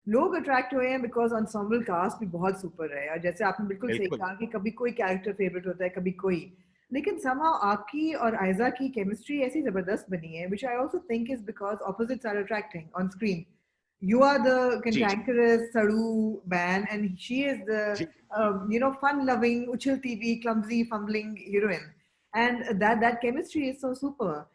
लोग अट्रैक्ट हुए हैं बिकॉज ensemble कास्ट भी बहुत सुपर है यार, जैसे आपने बिल्कुल सही बिल्कुल। कहा कि कभी कोई कैरेक्टर फेवरेट होता है, कभी कोई, लेकिन somehow आपकी और आयजा की केमिस्ट्री ऐसी जबरदस्त बनी है, which I also think is because opposites are attracting on screen. You are the जी जी cantankerous sadu man, and she is the जी fun-loving, uchil TV, clumsy, fumbling heroine, and that chemistry is so super.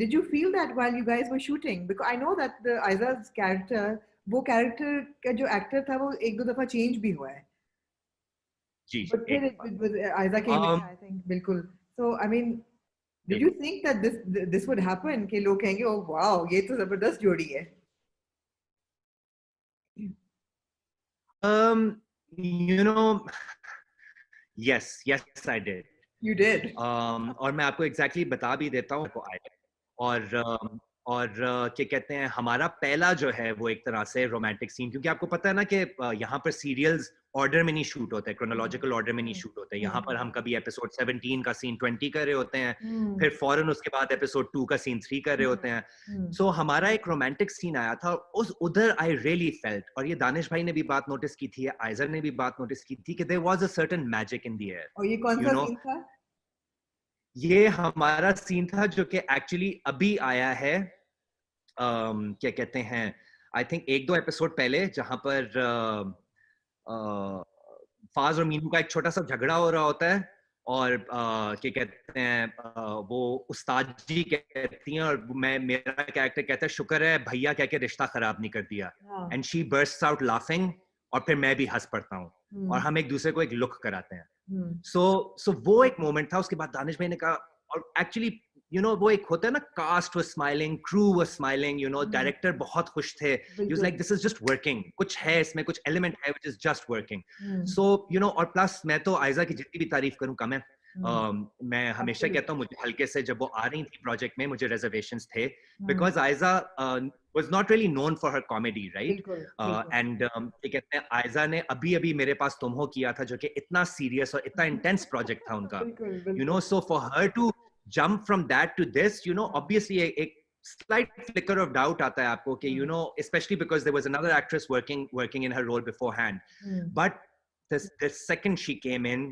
Did you feel that while you guys were shooting? Because I know that the Aiza's character, वो character का जो actor था वो एक दो दफा change भी हुआ है, जी जी, बट एक फिर दफा। आयजा केम इन, um, आई थिंक, बिल्कुल. सो आई मीन, डिड यू बिल्कुल। Think that this would happen कि लोग कहेंगे ओ वाओ ये तो जबरदस्त जोड़ी है? um, you know, yes I did. You did. और मैं आपको एग्जैक्टली बता भी देता हूँ आपको आए। और क्या कहते हैं, हमारा पहला जो है वो एक तरह से रोमांटिक सीन, क्योंकि आपको पता है ना कि यहाँ पर सीरियल्स ऑर्डर में नहीं शूट होते, क्रोनोलॉजिकल ऑर्डर में नहीं शूट होते। यहाँ पर हम कभी एपिसोड 17 का सीन 20 कर रहे होते हैं, फिर फौरन उसके बाद एपिसोड 2 का सीन 3 कर रहे होते हैं। सो हमारा एक रोमांटिक सीन आया था उस उधर, आई रियली फेल्ट, और ये दानिश भाई ने भी बात नोटिस की थी, आइजर ने भी बात नोटिस की थी, कि there was a certain magic in the air, और ये कौन यू सा नो। सीन था? ये हमारा सीन था जो कि एक्चुअली अभी आया है, क्या कहते हैं, आई थिंक एक दो एपिसोड पहले, जहां पर फाज और मीनू का एक छोटा सा झगड़ा हो रहा होता है, और क्या कहते हैं, वो उस्ताद जी कहती हैं, और मैं, मेरा कैरेक्टर कहता है शुक्र है भैया कह के रिश्ता खराब नहीं कर दिया, हाँ. And she bursts out laughing, और फिर मैं भी हंस पड़ता हूँ, और हम्म. हम एक दूसरे को एक लुक कराते हैं। हम्म. सो वो एक मोमेंट था। उसके बाद दानिश भाई ने कहा, और एक्चुअली वो एक होता है ना, cast was smiling, crew was smiling, director बहुत खुश थे, ही वाज बिल्कुल. Like this is just working, कुछ है इसमें, कुछ एलिमेंट है which is just working. Hmm. So और प्लस मैं तो आयजा की जितनी भी तारीफ करूं कम है। हम्म. मैं हमेशा कहता हूँ, एब्सोल्युटली. मुझे हल्के से जब वो आ रही थी प्रोजेक्ट में, मुझे रिजर्वेशंस थे, hmm. Because Ayza was not really known for her comedy, right? बिल्कुल. बिल्कुल. एंड ये कहते हैं, आयजा ने अभी अभी मेरे पास तुम हो किया था, जो कि इतना सीरियस और इतना इंटेंस प्रोजेक्ट था उनका, बिल्कुल. बिल्कुल. so for her to jump from that to this, obviously एक slight flicker of doubt आता है आपको कि, हम्म. especially because there was another actress working in her role beforehand, hmm. but the second she came in,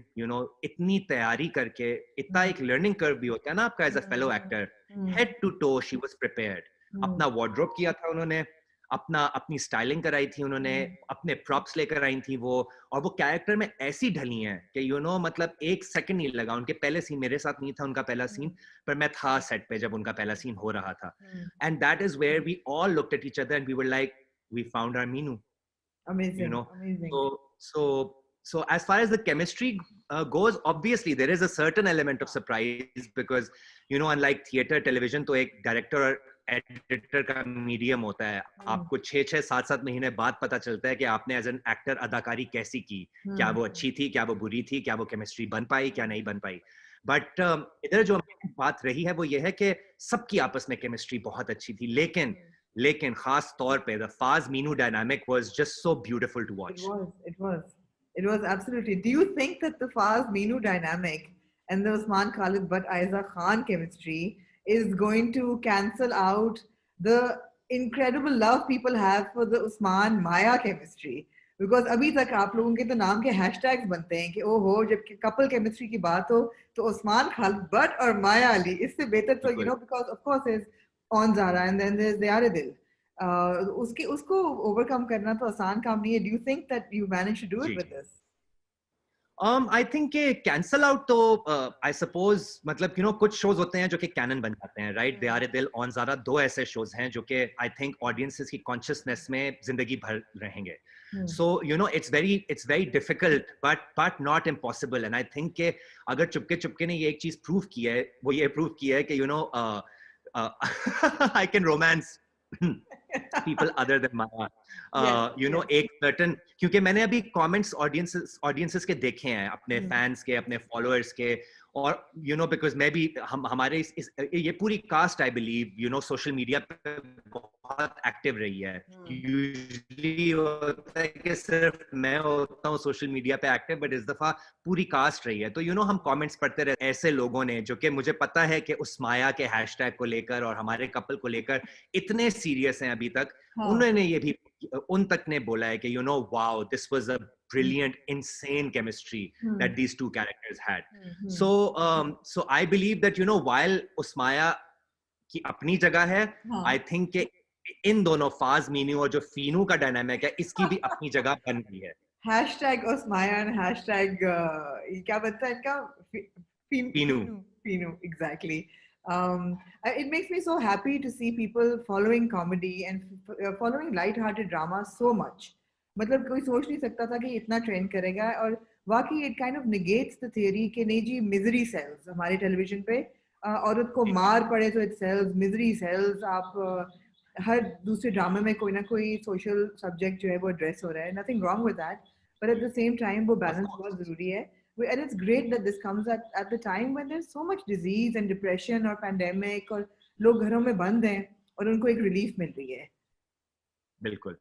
इतनी तैयारी करके, इतना एक learning curve भी होता है ना आपका as a fellow actor, head to toe she was prepared, अपना wardrobe किया था उन्होंने, अपनी स्टाइलिंग कराई थी उन्होंने, अपने प्रॉप्स लेकर आई थी वो, और वो कैरेक्टर में ऐसी ढली हैं कि मतलब एक सेकंड नहीं लगा। उनके पहले सीन मेरे साथ नहीं था, उनका पहला सीन, पर मैं था सेट पे जब उनका पहला सीन हो रहा था, and that is where we all looked at each other and we were like, we found our menu, you amazing. know amazing. so as far as the chemistry goes, obviously there is a certain element of surprise, because unlike theater, television तो एक director और editor का medium होता है, आपको 6-6 7-7 महीने बाद पता चलता है कि आपने एज एन एक्टर अदाकारी कैसी की, क्या वो अच्छी थी, क्या वो बुरी थी, क्या वो केमिस्ट्री बन पाई, क्या नहीं बन पाई। बट इधर जो बात रही है वो ये है कि सबकी आपस में केमिस्ट्री बहुत अच्छी थी, लेकिन खास तौर पे the Faaz Meenu dynamic was just so beautiful to It watch. was. It was. It was absolutely. Do you think that the Faz Meenu dynamic and the Usman Khalid but Aiza Khan chemistry is going to cancel out the incredible love people have for the Usman Maya chemistry? Because अभी तक आप लोगों के तो नाम के hashtags बनते हैं कि ओ हो, जब couple chemistry की बात हो तो उस्मान खालिद बट और माया अली, इससे बेहतर तो बिल्कुल। because of course is on Zara and then there's Diyar Dil. उसके उसको ओवरकम करना तो आसान काम नहीं है. Do you think that you manage to do it जी विद जी। दिस? आई थिंक के कैंसल आउट तो आई सपोज, मतलब कुछ शोज होते हैं जो कि कैनन बन जाते हैं, राइट? दे आर दिल, ऑन ज़ारा, दो ऐसे शोज हैं जो कि आई थिंक ऑडियंसेस की कॉन्शियसनेस में जिंदगी भर रहेंगे। So it's very difficult but not impossible, and I think के अगर चुपके चुपके ने ये एक चीज प्रूव की है, वो ये प्रूव किया है कि I can romance people other than Maya. Yes. Yes. एक certain, क्योंकि मैंने अभी comments audiences के देखे हैं, अपने fans के, अपने followers के, और because मैं भी हमारे ये पूरी cast I believe social media पे बहुत एक्टिव रही है. यूजुअली होता है कि सिर्फ मैं होता हूँ सोशल मीडिया पे एक्टिव, बट इस दफा पूरी कास्ट रही है. तो हम कमेंट्स पढ़ते रहते ऐसे लोगों ने जो कि मुझे पता है कि उस्माया के हैशटैग को लेकर और हमारे कपल को लेकर इतने सीरियस हैं अभी तक. उन्होंने ये भी उन तक ने बोला है कि wow, this was a brilliant, insane chemistry that these two characters had. So I believe that while Usmaya की अपनी जगह है, I think कि इन दोनों फाज मीनू और जो फीनू का डायनामिक है, इसकी भी अपनी जगह बन गई है. हैशटैग Usmaya and hashtag क्या बनता है इनका फीनू. Exactly. It makes me so happy to see people following comedy and following light-hearted drama so much. मतलब कोई सोच नहीं सकता था कि इतना ट्रेंड करेगा. और वाकई it kind of negates the theory कि नहीं जी मिजरी सेल्स हमारे टेलीविजन पे औरत को मार पड़े तो इट सेल्स, मिजरी सेल्स. आप हर दूसरे ड्रामे में कोई ना कोई सोशल सब्जेक्ट जो है वो एड्रेस हो रहा है. Nothing wrong with that, but at the same time वो बैलेंस बहुत जरूरी है. And it's great that this comes at the time when there's so much disease and depression or pandemic और लोग घरों में बंद हैं और उनको एक रिलीफ मिल रही है. बिल्कुल.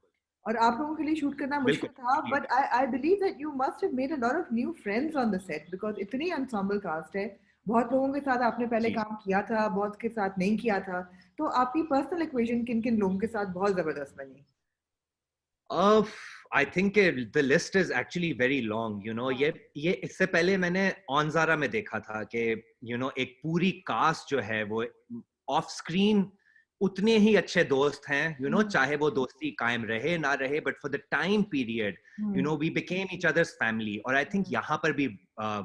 और आप लोगों के लिए शूट करना मुश्किल था, but I believe that you must have made a lot of new friends on the set because इतनी ensemble cast है. बहुत लोगों के साथ आपने पहले काम किया था, बहुत के साथ नहीं किया था. तो आपकी पर्सनल इक्वेशन किन किन लोगों के साथ बहुत जबरदस्त बनी? I think the list is actually very long. ये इससे पहले मैंने ऑन ज़ारा में देखा था कि एक पूरी कास्ट जो है वो ऑफ स्क्रीन उतने ही अच्छे दोस्त हैं. चाहे वो दोस्ती कायम रहे ना रहे, but for the time period we became each others family. और आई थिंक यहाँ पर भी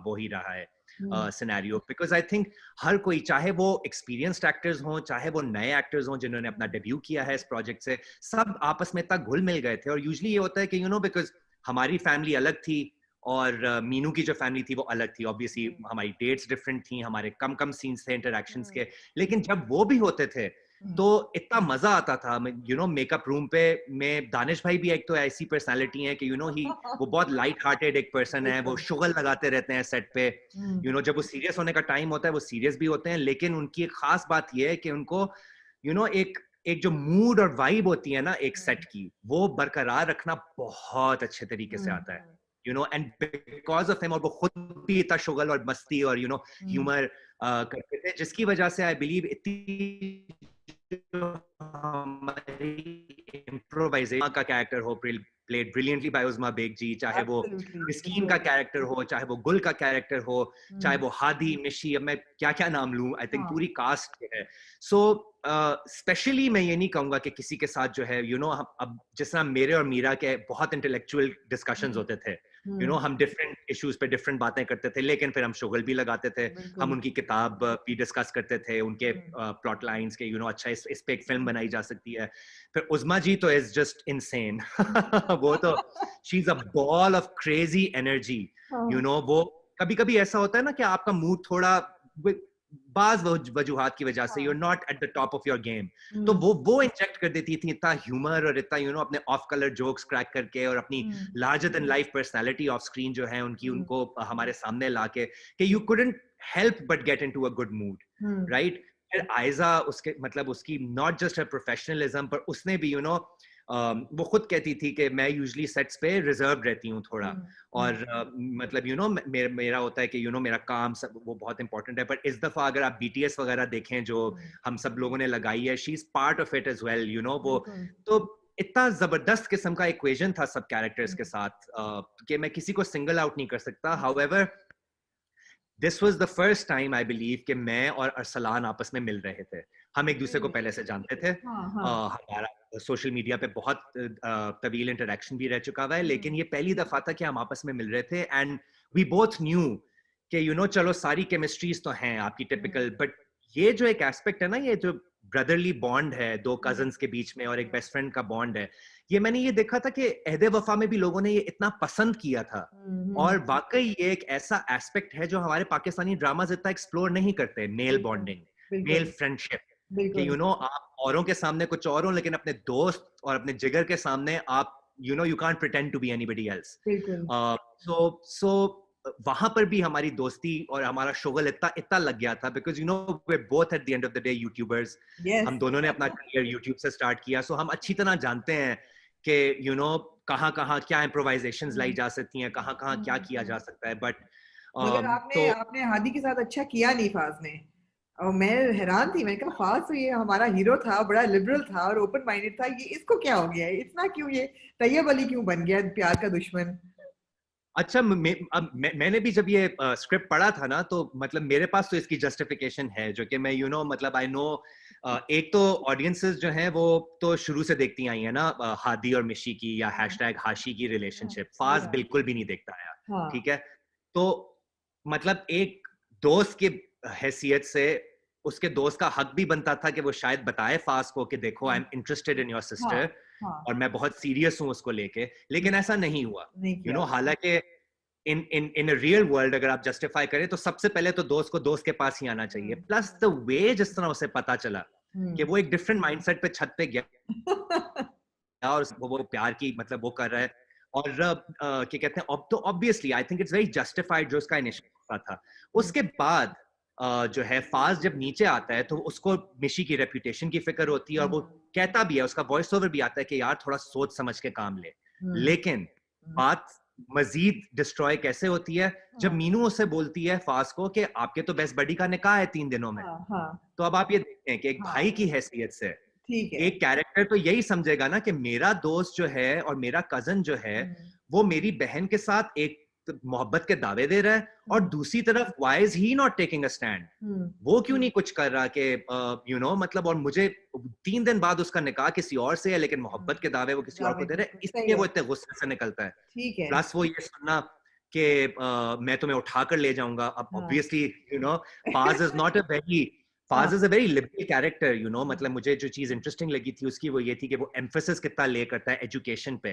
वो ही रहा है सिनेरियो, बिकॉज आई थिंक हर कोई, चाहे वो एक्सपीरियंस्ड एक्टर्स हों, चाहे वो नए एक्टर्स हों जिन्होंने अपना डेब्यू किया है इस प्रोजेक्ट से, सब आपस में इतना घुल मिल गए थे. और यूजुअली ये होता है कि बिकॉज हमारी फैमिली अलग थी और मीनू की जो फैमिली थी वो अलग थी. ऑब्वियसली हमारी डेट्स डिफरेंट थी, हमारे कम सीन्स थे इंटरेक्शंस के, लेकिन जब वो भी होते थे तो इतना मजा आता था. मेकअप रूम पे में दानिश भाई भी एक तो ऐसी पर्सनालिटी है कि ही वो बहुत लाइट हार्टेड एक पर्सन है. वो शुगल लगाते रहते हैं सेट पे. जब वो सीरियस होने का टाइम होता है वो सीरियस भी होते हैं, लेकिन उनकी एक खास बात ये है कि उनको एक जो मूड और वाइब होती है ना एक सेट की, वो बरकरार रखना बहुत अच्छे तरीके से आता है. and because of him, और वो खुद भी इतना शुगल और मस्ती और ह्यूमर करते थे, जिसकी वजह से आई बिलीव इतनी इम्प्रोवाइजेशन का कैरेक्टर हो played brilliantly by Uzma Beg जी, चाहे वो मिस्कीन का कैरेक्टर हो, चाहे वो गुल का कैरेक्टर हो, चाहे वो हादी, मिशी, अब मैं क्या क्या नाम लूं, आई थिंक पूरी कास्ट है. सो स्पेशली मैं ये नहीं कहूंगा कि किसी के साथ जो है अब जिस तरह मेरे और मीरा के बहुत इंटेलेक्चुअल डिस्कशंस होते थे, हम डिफरेंट इश्यूज पे डिफरेंट बातें करते थे, लेकिन फिर हम शुगल भी लगाते थे, हम उनकी किताब भी डिस्कस करते थे, उनके प्लॉट लाइंस के अच्छा इस पे एक फिल्म बनाई जा सकती है. फिर उज़मा जी तो इज जस्ट इनसेन. वो तो she is a ball of crazy energy. वो कभी ऐसा होता है ना कि आपका मूड थोड़ा बाज वजूहात की वजह से you're not at the top of your game, तो वो इंजेक्ट कर देती थी इतना ह्यूमर और इतना अपने ऑफ कलर जोक्स क्रैक करके और अपनी larger than life personality of screen जो है उनकी, उनको हमारे सामने लाके कि you couldn't help but get into a good mood, right? फिर आयजा उसके मतलब उसकी not just her professionalism, पर उसने भी वो खुद कहती थी कि मैं यूजुअली सेट्स पे रिजर्व रहती हूँ थोड़ा, और मतलब मेरा होता है कि मेरा काम सब वो बहुत इंपॉर्टेंट है, पर इस दफा अगर आप BTS वगैरह देखें जो हम सब लोगों ने लगाई है, she is part of it as well. वो तो इतना जबरदस्त किस्म का इक्वेशन था सब कैरेक्टर्स के साथ कि मैं किसी को सिंगल आउट नहीं कर सकता. However this was the first time I believe कि मैं और अरसलान आपस में मिल रहे थे. हम एक दूसरे को पहले से जानते थे, हमारा सोशल मीडिया पे बहुत तवील इंटरेक्शन भी रह चुका हुआ है, लेकिन ये पहली दफा था कि हम आपस में मिल रहे थे. एंड वी बोथ न्यू कि चलो सारी केमिस्ट्रीज तो हैं आपकी टिपिकल, बट ये जो एक एस्पेक्ट है ना, ये जो ब्रदरली बॉन्ड है दो कजन्स के बीच में और एक बेस्ट फ्रेंड का बॉन्ड है, ये मैंने ये देखा था कि अहदे वफा में भी लोगों ने ये इतना पसंद किया था. और वाकई ये एक ऐसा एस्पेक्ट है जो हमारे पाकिस्तानी ड्रामाज इतना एक्सप्लोर नहीं करते, मेल बॉन्डिंग, मेल फ्रेंडशिप, कि आप औरों के सामने कुछ और हो, लेकिन अपने दोस्त और अपने जिगर के सामने आप you can't pretend to be anybody else. So वहां पर भी हमारी दोस्ती और हमारा शुगल इतना इतना लग गया था, because way both at the end of the day YouTubers. Yes. हम दोनों ने अपना करियर यूट्यूब से स्टार्ट किया, सो हम अच्छी तरह जानते हैं कि कहाँ कहाँ क्या इम्प्रोवाइजेशंस लाई जा सकती हैं, कहाँ कहाँ क्या किया जा सकता है. बट मगर आपने तो आपने हादी के साथ अच्छा किया नहीं फाज में, और मैं हैरान थी, मैंने कहा फाज तो ये हमारा हीरो था, बड़ा लिबरल था और ओपन माइंडेड था, ये इसको क्या हो गया है, इतना क्यों ये तैयब अली क्यों बन गया प्यार का दुश्मन? अच्छा, मैंने भी जब ये स्क्रिप्ट पढ़ा था ना, तो मतलब मेरे पास तो इसकी जस्टिफिकेशन है, जो कि मैं मतलब आई नो एक तो ऑडियंसेस जो हैं वो तो शुरू से देखती आई हैं ना, हादी और मिशी की या हैशटैग हाशी की रिलेशनशिप. फाज बिल्कुल भी नहीं देखता आया. हाँ. ठीक है, तो मतलब एक दोस्त की हैसियत से उसके दोस्त का हक भी बनता था कि वो शायद बताए फाज को कि देखो, I am interested in your sister हाँ. और मैं बहुत सीरियस हूं उसको लेके. लेकिन ऐसा नहीं हुआ. नहीं किया. हालांकि इन अ रियल वर्ल्ड अगर आप जस्टिफाई करें तो सबसे पहले तो दोस्त को दोस्त के पास ही आना चाहिए. प्लस द वे जिस तरह उसे पता चला कि वो एक डिफरेंट माइंडसेट पे छत पे गया और वो प्यार की मतलब वो कर रहा है. और क्या कहते हैं, अब तो obviously I think it's very justified जो उसका इनिशिएटिव था. उसके बाद जो है फाज जब नीचे आता है तो उसको मिशी की रेपुटेशन की फिक्र होती है, और वो कहता भी है, उसका वॉइस ओवर भी आता है कि यार थोड़ा सोच समझ के काम ले. लेकिन बात मजीद डिस्ट्रॉय कैसे होती है जब मीनू उसे बोलती है फाज को कि आपके तो बेस्ट बडी का निकाह है 3 दिनों में. तो अब आप ये देखते हैं कि एक भाई की हैसियत से एक कैरेक्टर तो यही समझेगा ना कि मेरा दोस्त जो है और मेरा कजन जो है वो मेरी बहन के साथ एक मोहब्बत के दावे दे रहा है, और दूसरी तरफ why is he not taking a stand, वो क्यों नहीं कुछ कर रहा कि मतलब, और मुझे 3 दिन बाद उसका निकाह किसी और से है लेकिन मोहब्बत के दावे वो किसी और को दे रहे हैं, इसलिए वो इतने गुस्से से निकलता है. प्लस वो ये सुनना कि मैं तुम्हें उठा कर ले जाऊंगा. अब obviously Faaz is not a very Faaz is a very liberal character. मतलब मुझे जो चीज इंटरेस्टिंग लगी थी उसकी वो ये थी कि वो एम्फेसिस कितना ले करता है एजुकेशन पे.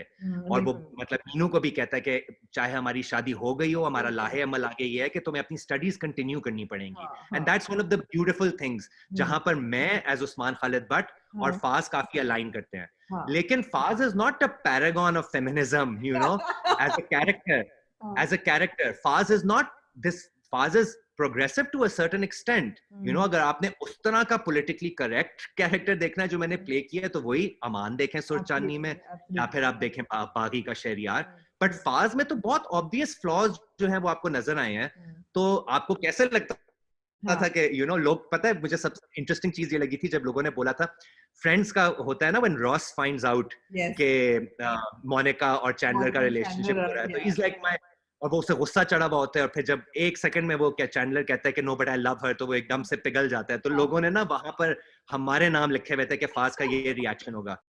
और वो मतलब मीनू को भी कहता है कि चाहे हमारी शादी हो गई हो, हमारा लाहे अमल आगे ये है कि तुम्हें अपनी स्टडीज कंटिन्यू करनी पड़ेंगी. And that's one of the beautiful things जहां पर मैं एज उस्मान खालिद भट्ट और फाज काफी अलाइन करते हैं. लेकिन Faaz is not a paragon of feminism, as a character. As a character, Faz is not this. Faz is progressive to a certain extent. अगर आपने उस तरह का politically correct character देखना है जो मैंने play किया है, तो वही अमान देखें सुर चांदनी में, या फिर आप देखें बागी का शहरियार. बट फाज में तो बहुत obvious flaws जो हैं वो आपको नजर आए हैं. तो आपको कैसे लगता था कि लोग, पता है मुझे सबसे इंटरेस्टिंग चीज ये लगी थी जब लोगों ने बोला था फ्रेंड्स का होता है ना, when Ross finds out कि मोनिका और चैंडलर का रिलेशनशिप हो रहा है, तो इज लाइक माय, और वो उसे गुस्सा चढ़ा हुआ होता है, और फिर जब एक सेकंड में वो क्या चैंडलर कहता है कि no but I love her, तो वो एकदम से पिघल जाता है. तो लोगों ने ना वहां पर हमारे नाम लिखे हुए थे कि फाज का ये रिएक्शन होगा.